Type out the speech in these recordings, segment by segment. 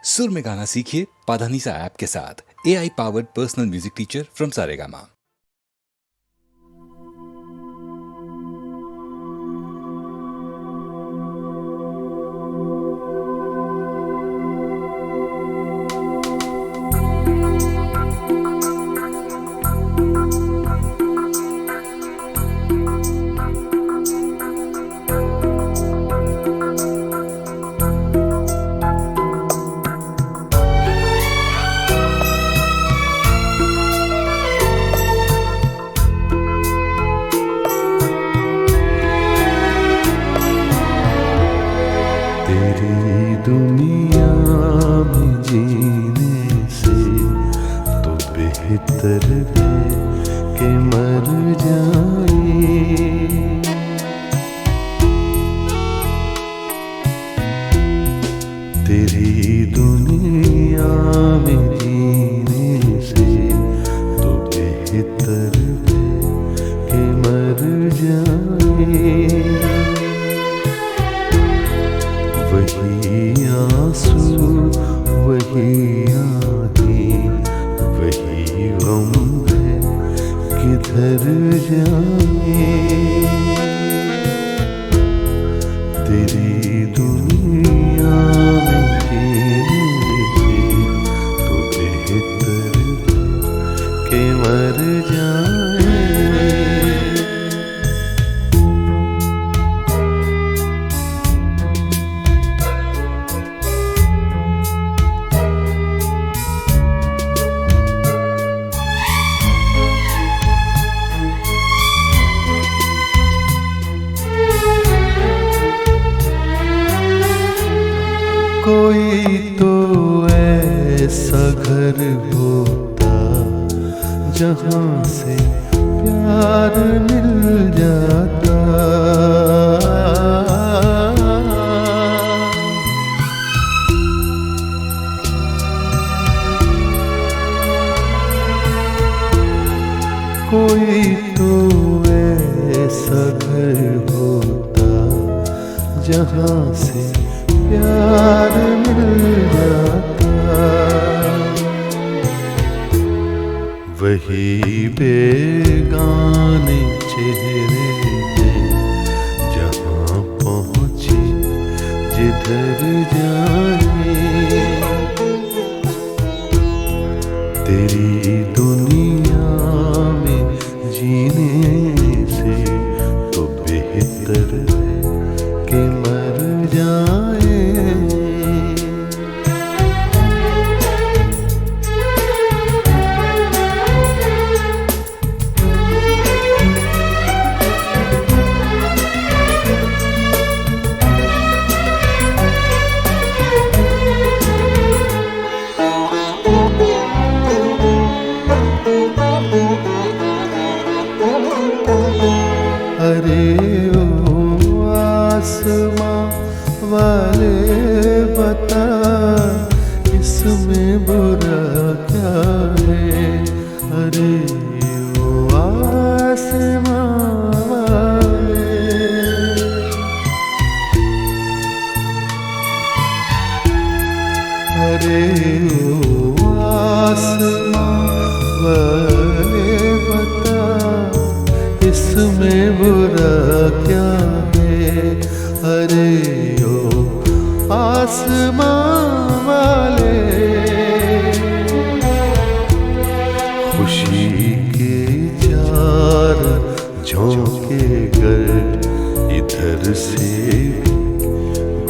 सुर में गाना सीखिए पाधानीसा ऐप के साथ। AI powered personal music teacher from Saregama. तेरी दुनिया में जीने से तो बेहतर है कि मर जाए। तेरी दुनिया में जीने से तो बेहतर है कि मर जाए। वही आंसू वही आँखें वही गम है, किधर जाए। तेरी दुनिया में जीने से तो बेहतर है कि मर जाए। कोई तो ऐसा घर होता जहाँ से प्यार मिल जाता। कोई तो ऐसा घर होता जहाँ से प्यार मिल जाता। वही बेगाने चेहरे हैं जहाँ पहुँचे जिधर जाए। तेरी दुनिया में जीने से तो बेहतर है कि मर जाए। अरे ओ आसमां वाले बता इसमें बुरा क्या है। अरे ओ आसमां वाले, अरे ओ आसमां वाले बता इसमें बुरा क्या है। अरे ओ आसमां वाले, खुशी के चार झोंके कर इधर से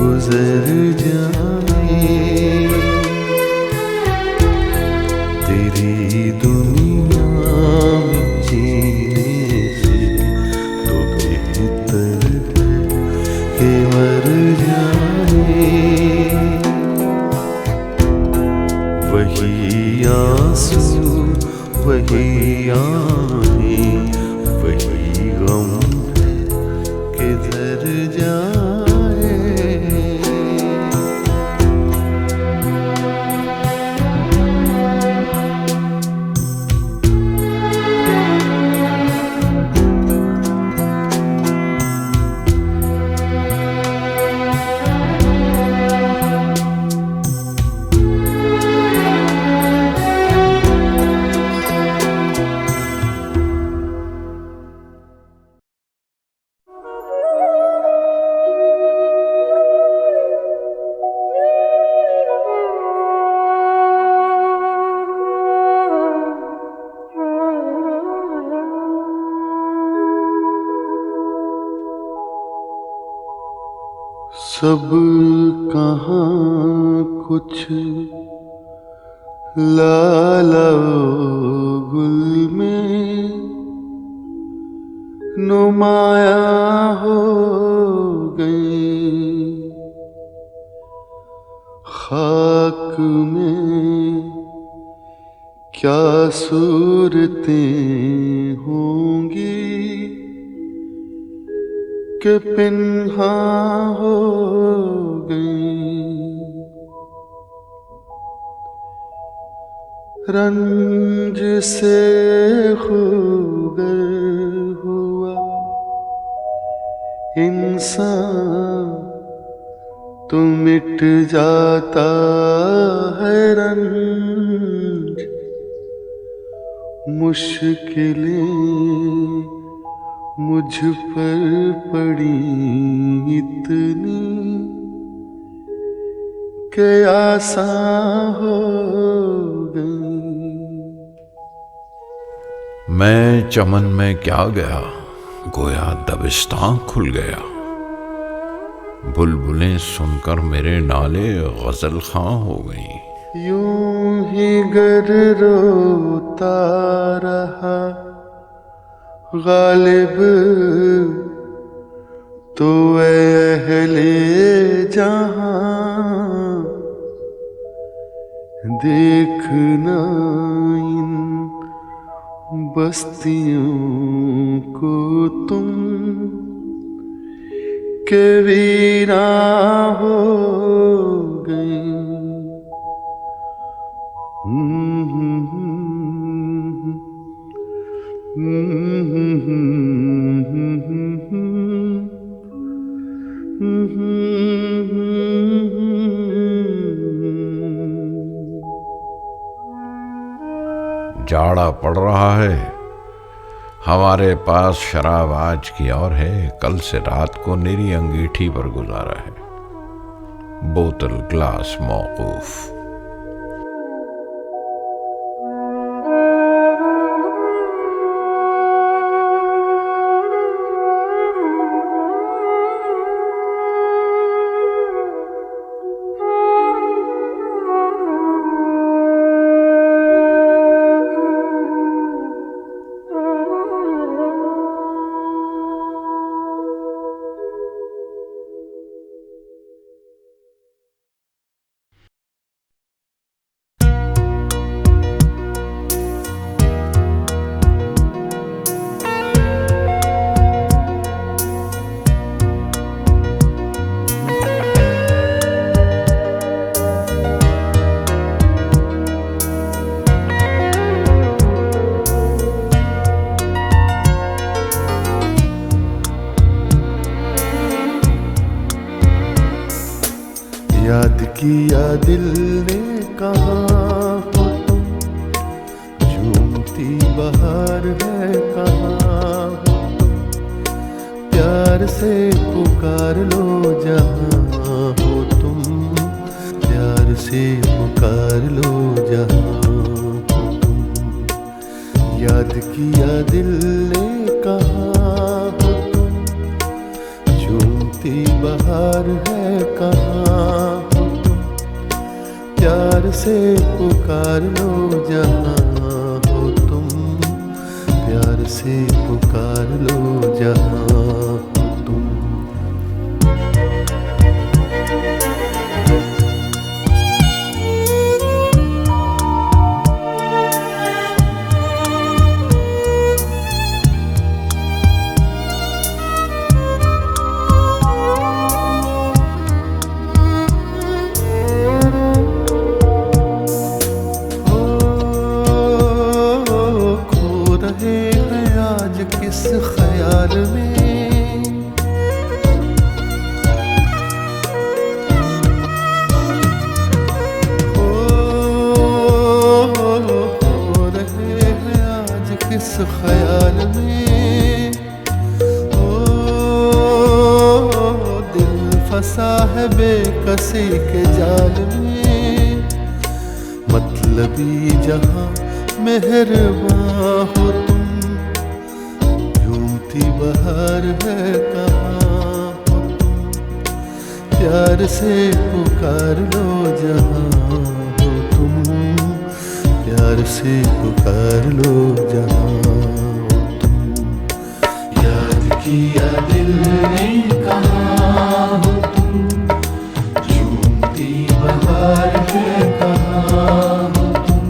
गुजर जाए। तेरी दुनिया में जीने से तो बेहतर है कि मर जाए। वही आंसू वही आँखें वही गम है, किधर जाए। सब कहाँ कुछ लाला गुल में नुमाया हो गए, खाक में क्या सूरतें होंगी कि पिन्हा हो गई। रंज से खूगर हुआ इंसान तो मिट जाता है रंज, मुश्किलें मुझ पर पड़ी इतनी कि आसान हो गई। मैं चमन में क्या गया, गोया दबिस्तां खुल गया। बुलबुलें सुनकर मेरे नाले गजल खां हो गई। यूं ही गर रोता रहा गालिब तो अहले जहां, देखना इन बस्तियों को तुम के वीरा हो गई। जाड़ा पड़ रहा है, हमारे पास शराब आज की और है, कल से रात को निरी अंगीठी पर गुजारा है। बोतल ग्लास मौकूफ। याद किया दिल ने कहा हो तुम, झूमती बहार है कहाँ हो तुम, प्यार से पुकार लो जहाँ हो तुम, प्यार से पुकार लो जहाँ हो तुम। याद किया दिल ने कहा हो तुम, झूमती बहार है कहाँ, प्यार से पुकार लो जहाँ हो तुम, प्यार से पुकार लो जहाँ हो तुम। किस ख्याल में हो रहे हैं आज किस ख्याल में, दिल फंसा है बेकसी के जाल में, मतलबी जहां मेहरबां हो तुम, बहार है कहाँ हो तुम, प्यार से पुकार लो जहाँ हो तुम, प्यार से पुकार लो जहाँ हो तुम। याद किया दिल ने कहाँ हो तुम, झूमती बहार है कहाँ हो तुम,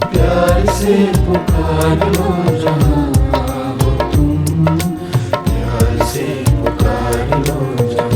प्यार से पुकार लो जहाँ हो तुम, प्यार से पुकार लो जहाँ।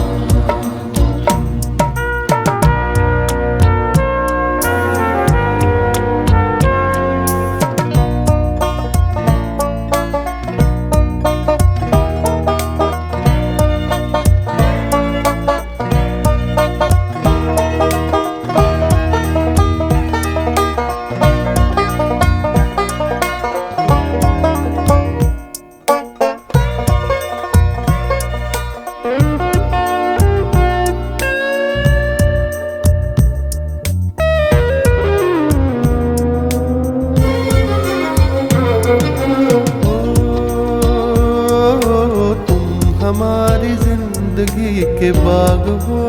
हमारी जिंदगी के बाग हो,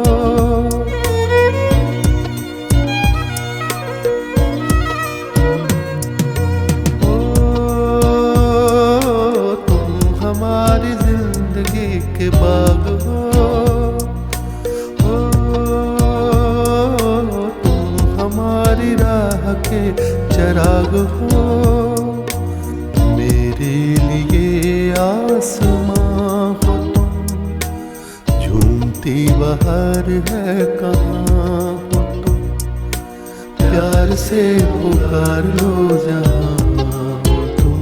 तुम हमारी जिंदगी के बाग हो, तुम हमारी राह के चराग हो। मेरे लिए आसमां हो तुम, झूमती बहार है कहाँ हो तुम, प्यार से पुकार लो जहाँ हो तुम,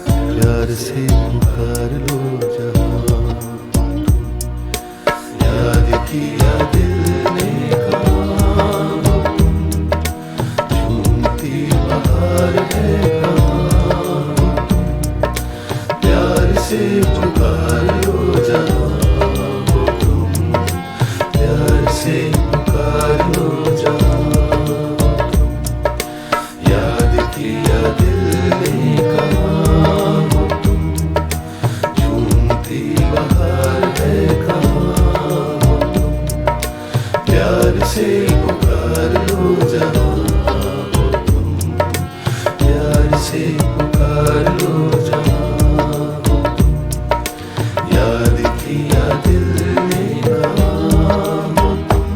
प्यार से पुकार लो जहाँ हो तुम। याद किया दिल ने कहाँ हो तुम, झूमती बहार है कहाँ हो तुम, प्यार से पुकार लो जहाँ हो तुम, प्यार से पुकार लो जहाँ हो तुम। याद किया दिल ने कहाँ हो तुम, झूमती बहार है कहाँ हो तुम, प्यार से पुकार लो जहाँ हो तुम, प्यार से पुकार लो जहाँ हो तुम। याद किया दिल ने कहाँ हो तुम।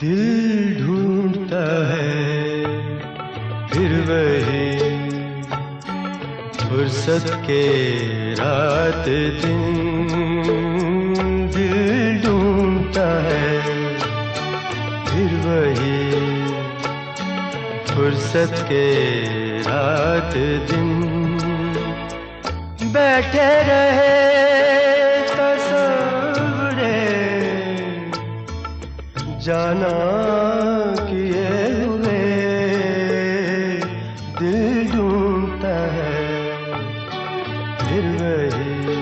दिल ढूंढता है फिर वही फुर्सत के रात दिन, दिल ढूंढता है फिर वही फुर्सत के रात दिन। बैठे रहे तस्वुरे जाना किए हुए, दिल ढूंढता है फिर वही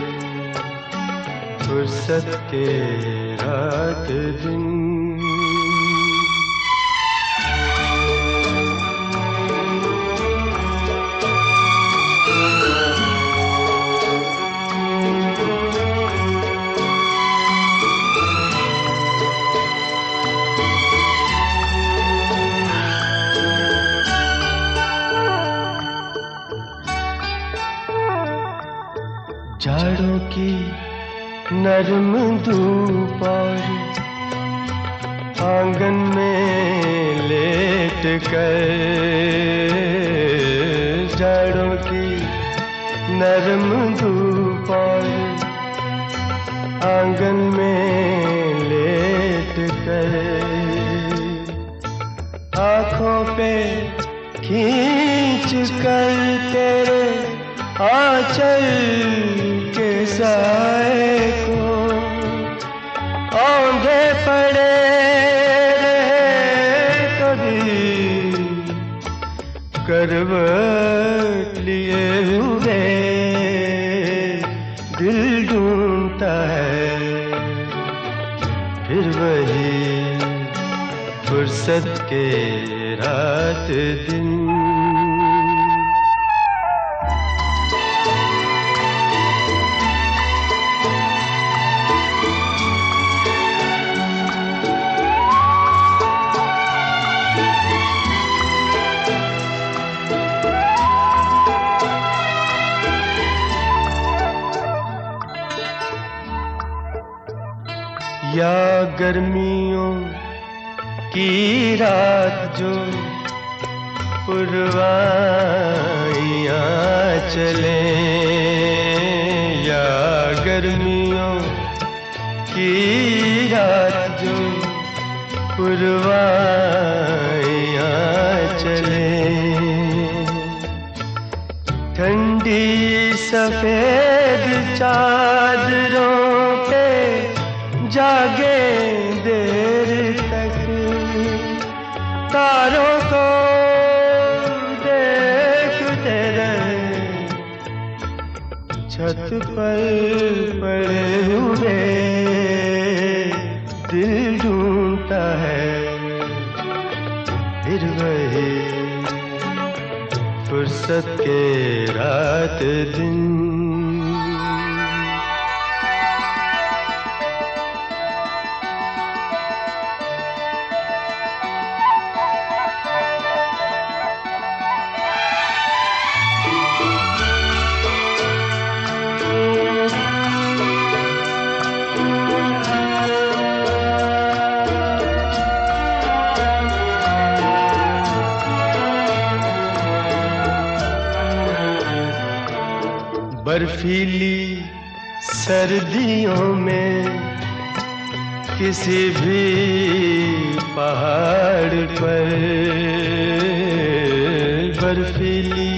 फुर्सत के रात दिन। जाड़ों की नरम धूप और आंगन में लेट कर, जाड़ों की नरम धूप और आंगन में लेट कर, आँखों पे खींच कर तेरे आंचल के साए को औंधे पड़े रहे कभी करवट लिए हुए दिल ढूंढता है फिर वही फुर्सत के रात दिन। या गर्मियों की रात जो पुरवाइयाँ चले, या गर्मियों की रात जो पुरवाइयाँ चले, ठंडी सफेद चादरों पे जागे देर तक, तारों को देखते रहे, छत पर पड़े हुए दिल ढूंढता है फिर वही फुर्सत के रात दिन। बर्फीली सर्दियों में किसी भी पहाड़ पर, बर्फीली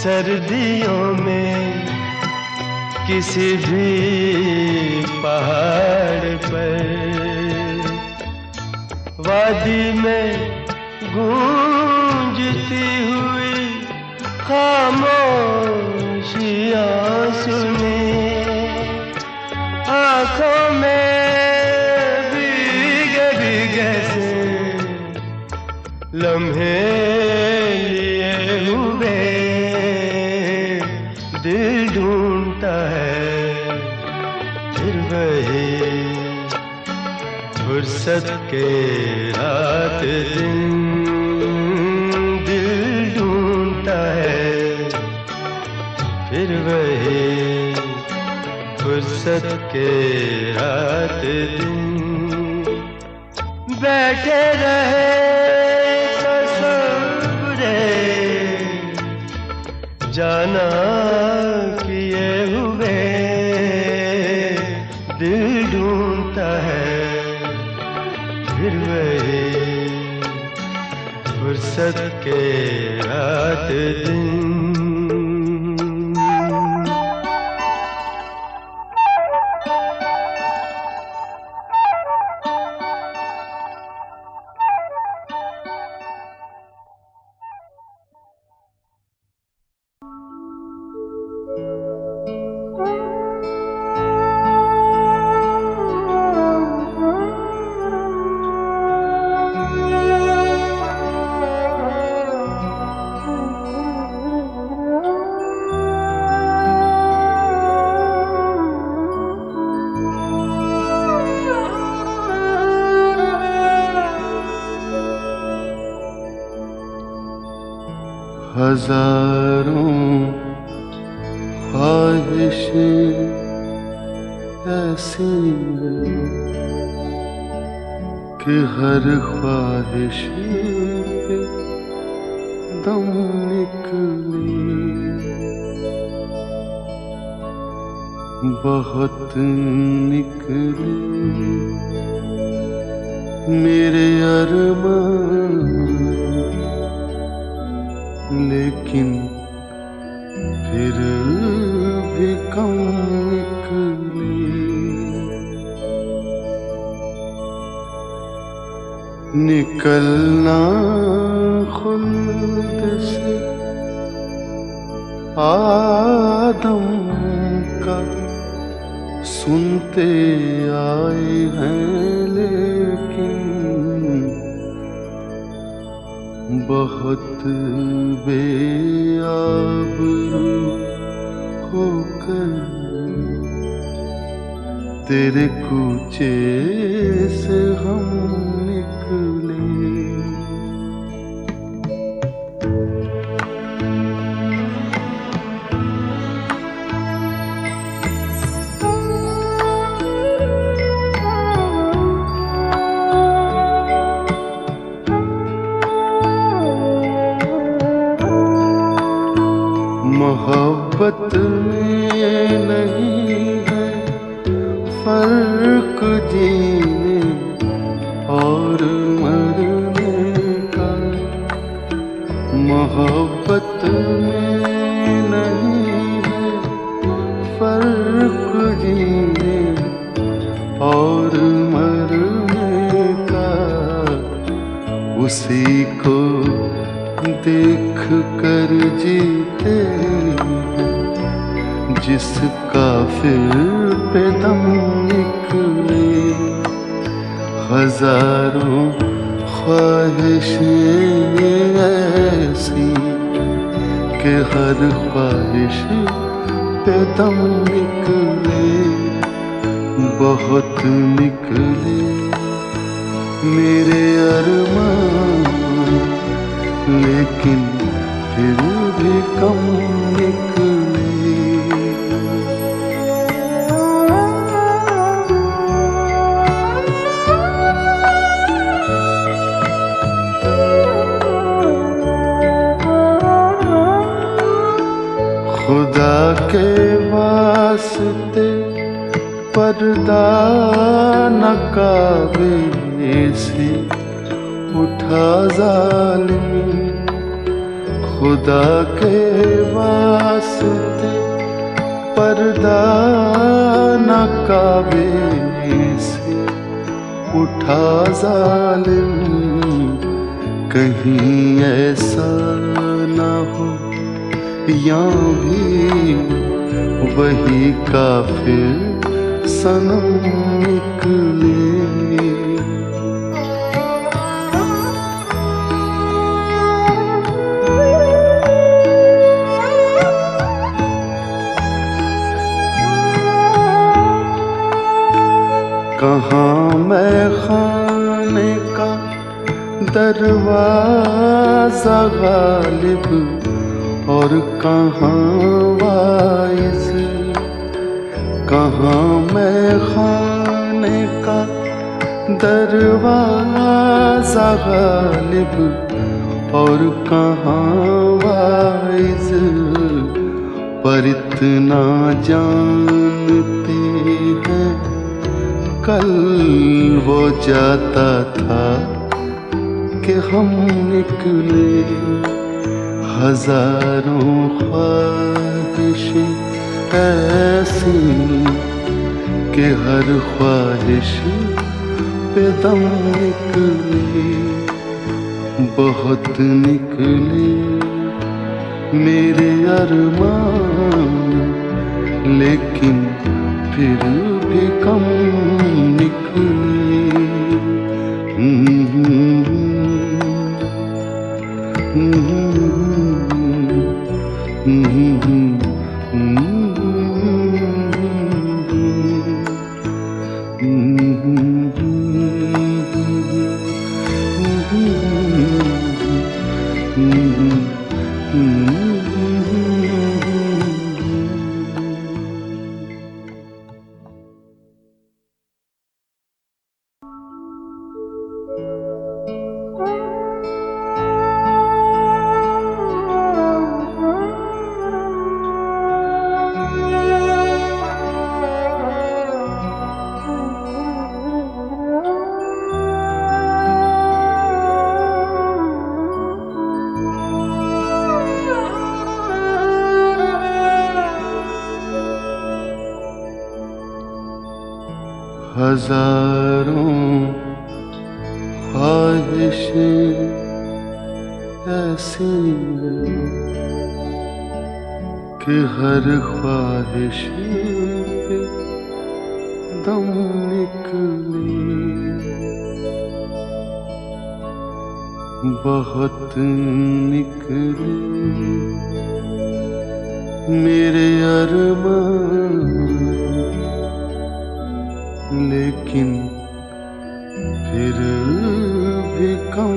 सर्दियों में किसी भी पहाड़ पर, वादी में गूंजती हुई खामोशियाँ सुने, आँखों में भीगे भीगे से लम्हे लिए हुए दिल ढूंढता है फिर वही फुर्सत के रात दिन, दिल ढूंढता है फिर वही फुर्सत के रात दिन। बैठे रहे तसव्वुरे जाना किए हुए दिल ढूंढता है फिर वही फुर्सत के रात दिन। हजारों ख्वाहिश ऐसी है कि हर ख्वाहिश पे दम निकली, बहुत निकली मेरे अरमान, लेकिन फिर भी कम निकली। निकलना खुल्द से आदम का सुनते आए हैं, लेकिन बहुत बेआबरू होकर तेरे कूचे से हम निकले। मोहब्बत में नहीं है फर्क जीने और मरने का, मोहब्बत में नहीं है फर्क जीने और मरने का। उसी को देख कर जीते जिसका फिर पे दम निकले। हजारों ख्वाहिशें ऐसी कि हर ख्वाहिश पे दम निकले, बहुत निकले मेरे अरमान, लेकिन फिर भी कम निकले। खुदा के वास्ते पर्दा न काबे से उठा जालिम, खुदा के वास्ते पर्दा न काबे से उठा जालिम। कहीं ऐसा न हो या भी वही काफिर सनम निकले। कहाँ मैं खाने का दरवाजा गालिब और कहाँ वाइज, कहाँ मैं खाने का दरवाजा गालिब और कहाँ वाइज। पर इतना जानते हैं कल वो जाता था कि हम निकले। हजारों ख्वाहिशें ऐसी कि हर ख्वाहिश पे दम निकले, बहुत निकले मेरे अरमान, लेकिन फिर भी कम निकले। हजारों ख्वाहिशें ऐसी कि हर ख्वाहिश पे दम निकले, बहुत निकले मेरे अरमान, लेकिन फिर भी कम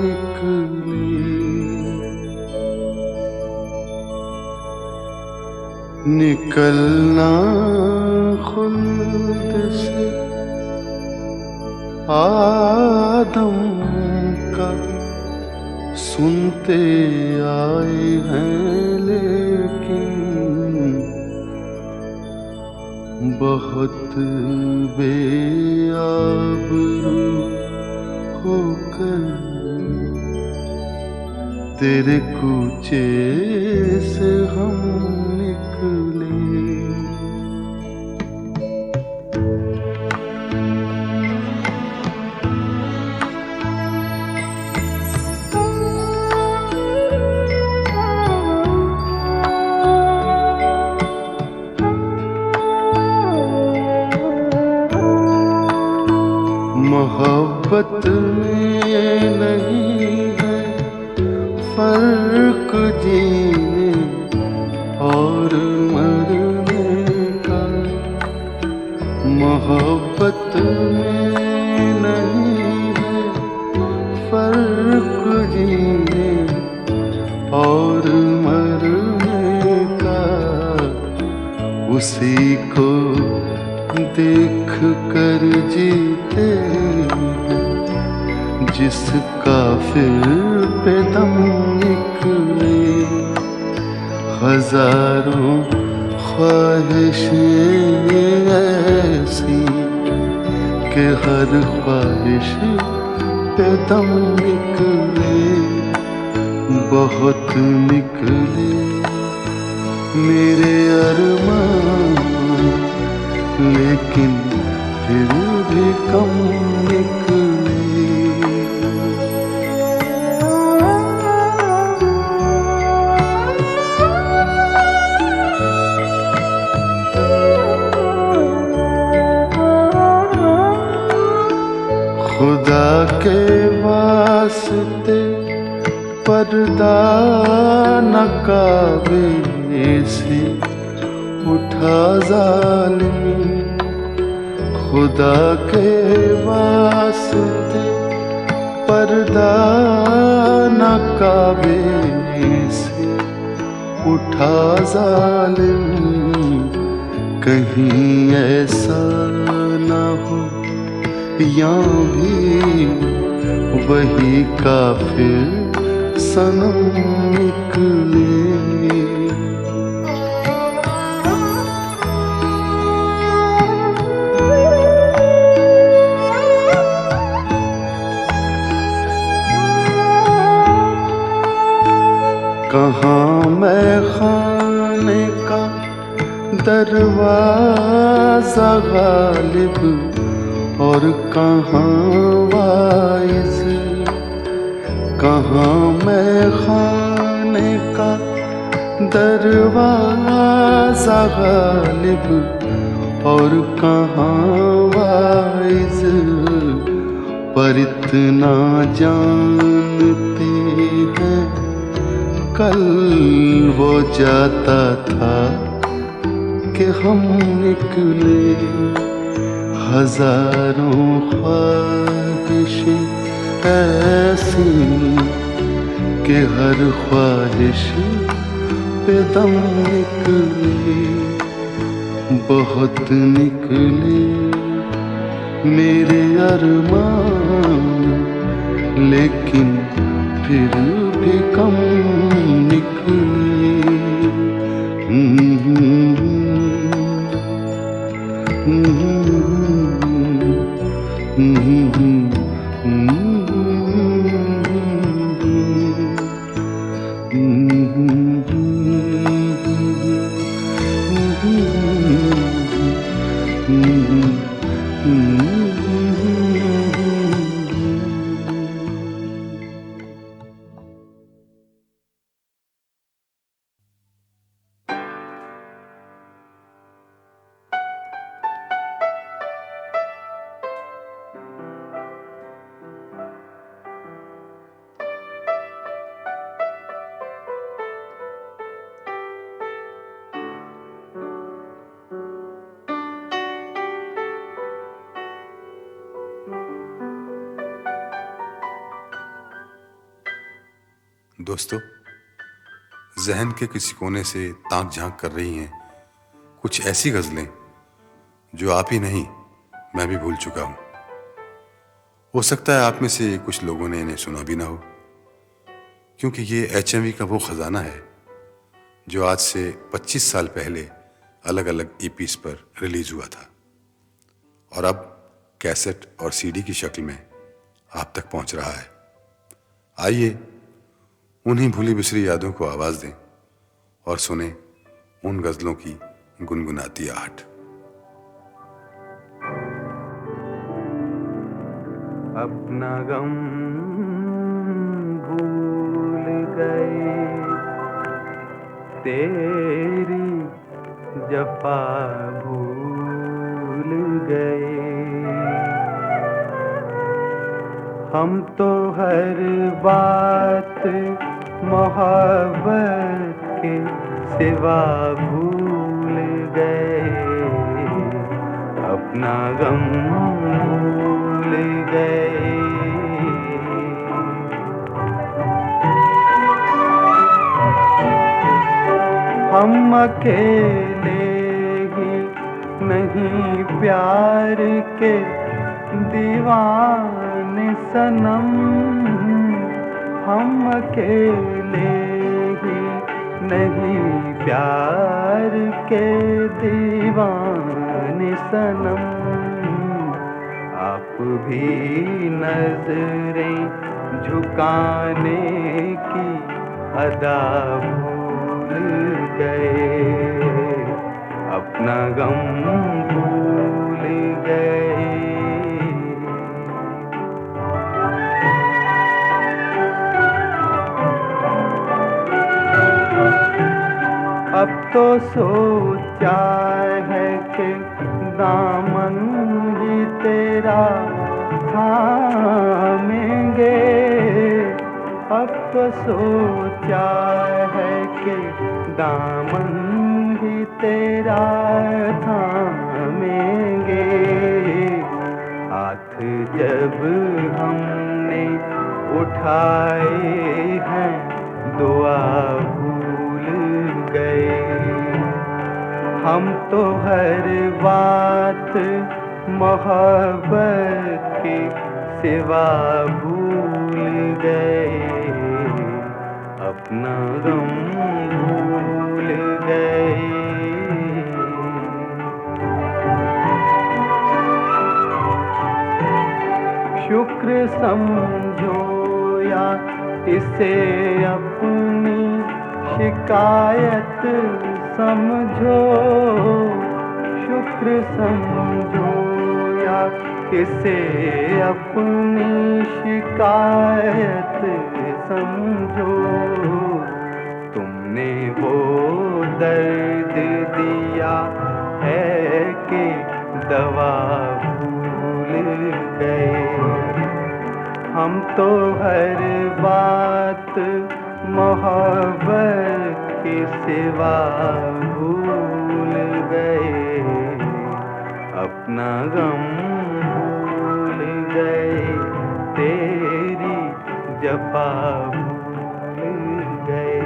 निकले। निकलना खुल्द से आदम का सुनते आए हैं, लेकिन बहुत बेआबरू होकर तेरे कूचे से हम निकले। मोहब्बत में नहीं है फर्क जीने और मरने का, मोहब्बत में नहीं है फर्क जीने और मरने का। उसी को देख कर जीते जिसका फिर पे दम निकले। हजारों ख्वाहिशें ऐसी कि हर ख्वाहिश पे दम निकले, बहुत निकले मेरे अरमान, लेकिन फिर भी कम निकले। खुदा के वास्ते पर्दा न काबे से उठा जालिम, खुदा के वास्ते पर्दा न काबे से उठा जालिम। कहीं ऐसा न हो या भी वही काफिर सनम निकले। कहाँ मैं खाने का दरवाजा गालिब और कहाँ वाइज, कहाँ मैं खाने का दरवाजा गालिब और कहाँ वाइज। पर इतना जानते हैं कल वो जाता था कि हम निकले। हजारों ख्वाहिशें ऐसी कि हर ख्वाहिश पे दम निकले, बहुत निकले मेरे अरमान, लेकिन फिर भी कम निकले। दोस्तों, जहन के किसी कोने से ताक झांक कर रही हैं कुछ ऐसी गज़लें जो आप ही नहीं मैं भी भूल चुका हूं। हो सकता है आप में से कुछ लोगों ने इन्हें सुना भी ना हो, क्योंकि ये HMV का वो खजाना है जो आज से 25 साल पहले अलग अलग EPs पर रिलीज हुआ था और अब कैसेट और CD की शक्ल में आप तक पहुंच रहा है। आइए उन्हीं भूली बिसरी यादों को आवाज दें और सुने उन गजलों की गुनगुनाती आहट। अपना गम भूल गए, तेरी जफा भूल गए, हम तो हर बात मोहब्बत के सिवा भूल गए, अपना गम भूल गए। हम अकेले ही नहीं प्यार के दीवाने सनम, हम अकेले ही नहीं प्यार के दीवाने सनम, आप भी नजरें झुकाने की अदा भूल गए, अपना गम भूल गए। अब तो सोचा है कि दामन ही तेरा थामेंगे, अब तो सोचा है कि दामन ही तेरा थामेंगे, हाथ जब हमने उठाए हैं दुआ भूल गए, हम तो हर बात मोहब्बत की सिवा भूल गए, अपना गम भूल गए। शुक्र समझो या इसे अपनी शिकायत समझो, शुक्र समझो या इसे अपनी शिकायत समझो, तुमने वो दर्द दिया है कि दवा भूल गए, हम तो हर बात मोहब्बत के सिवा भूल गए, अपना गम भूल गए, तेरी जफा भूल गए।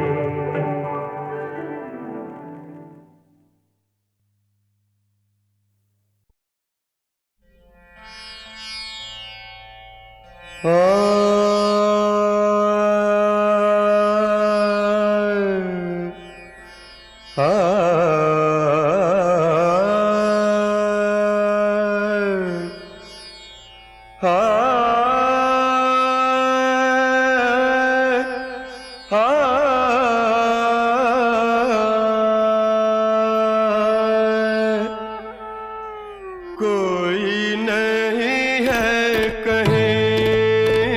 कोई नहीं है कहीं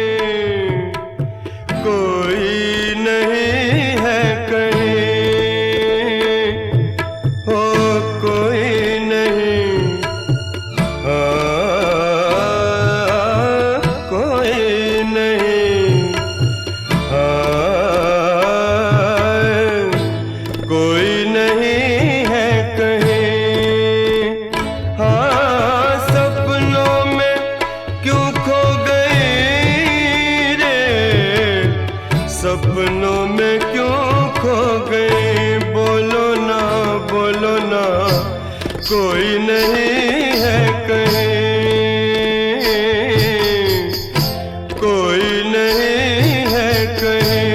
कोई नहीं है कहीं, कोई नहीं है कहीं।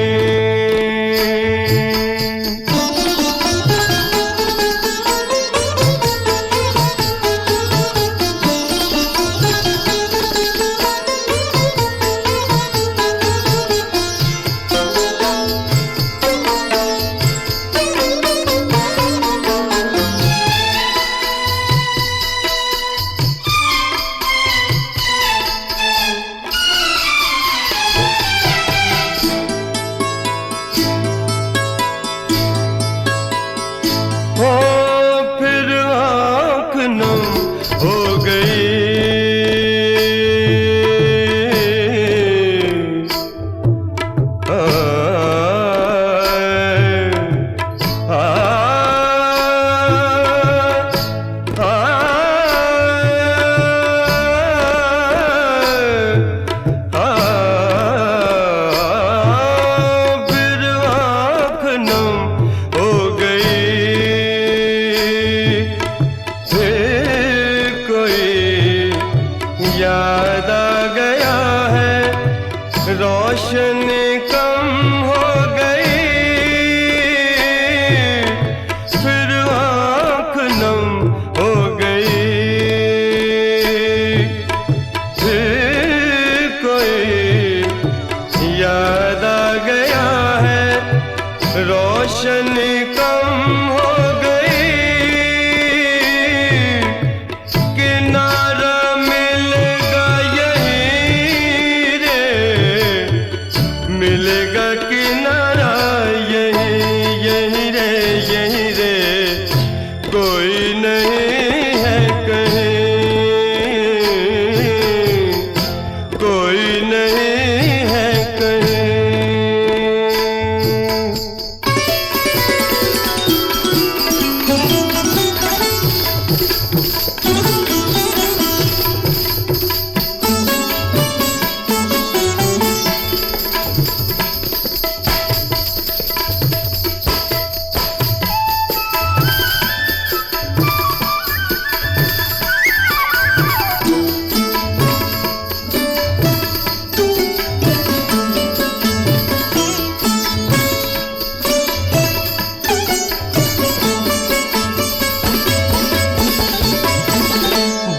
हो फिर आँख नम हो गई, फिर आँख नम हो गई। याद आ गया है, रोशनी कम हो गई, फिर आँख नम हो गई। फिर कोई याद आ गया है, रोशनी कम हो गई, किनारा मिलेगा यहीं रे, मिलेगा किनारा यहीं, यहीं रे, यहीं रे, कोई नहीं है कहीं, कोई नहीं है कहीं।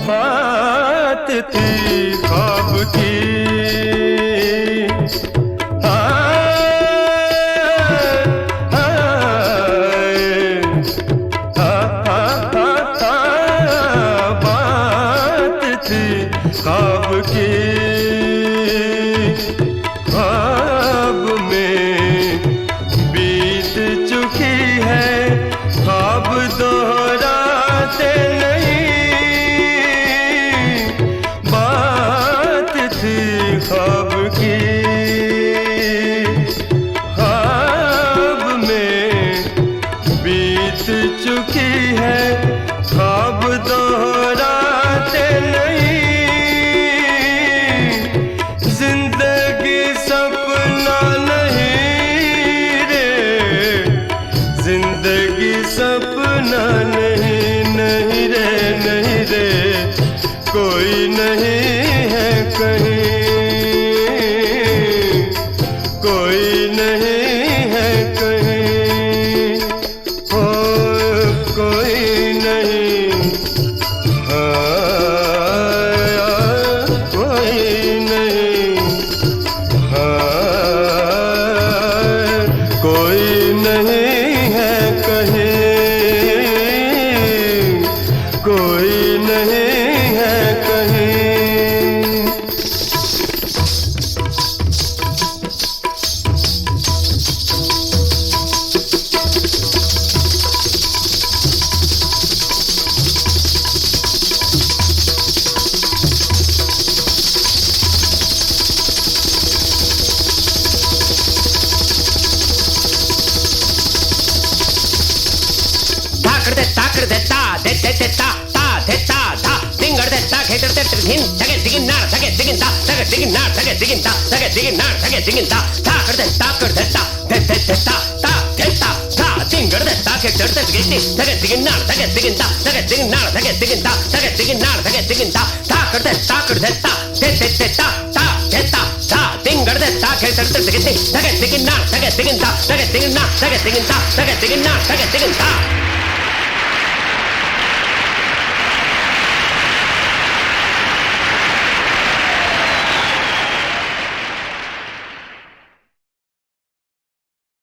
बात थी ख्वाब की, बात थी ख्वाब की, ख्वाब में बीत चुकी है, ख्वाब दोहराते नहीं। बात थी ख्वाब की, ख्वाब में बीत चुकी है, ख्वाब दोहराते नहीं। जिंदगी सपना नहीं रे, जिंदगी सपना नहीं, नहीं रे, नहीं रे, कोई नहीं है कहीं, कोई नहीं है कहीं। हो कोई नहीं, कोई नहीं, कोई नहीं है कहीं, कोई नहीं है कहीं। ಕೆ ಚಡ್ತ ತಿಗಿತಿ ತಗ ತಿಗಿನ್ನಾಳ ತಗ ತಿಗಿಂತ ತಗ ತಿಗಿನ್ನಾಳ ತಗ ತಿಗಿಂತ ತಗ ತಿಗಿನ್ನಾಳ ತಗ ತಿಗಿಂತ ತಾ ಕಡ್ದೆ ತಾ ಕಡ್ದೆ ತಾ ತೆ ತೆ ತೆ ತಾ ತಾ ತೆ ತಾ ತಾ ತಿಂಗಡ್ದೆ ತಾ ಕೆ ಚಡ್ತ ತಿಗಿತಿ ತಗ ತಿಗಿನ್ನಾಳ ತಗ ತಿಗಿಂತ ತಗ ತಿಗಿನ್ನಾಳ ತಗ ತಿಗಿಂತ ತಗ ತಿಗಿನ್ನಾಳ ತಗ ತಿಗಿಂತ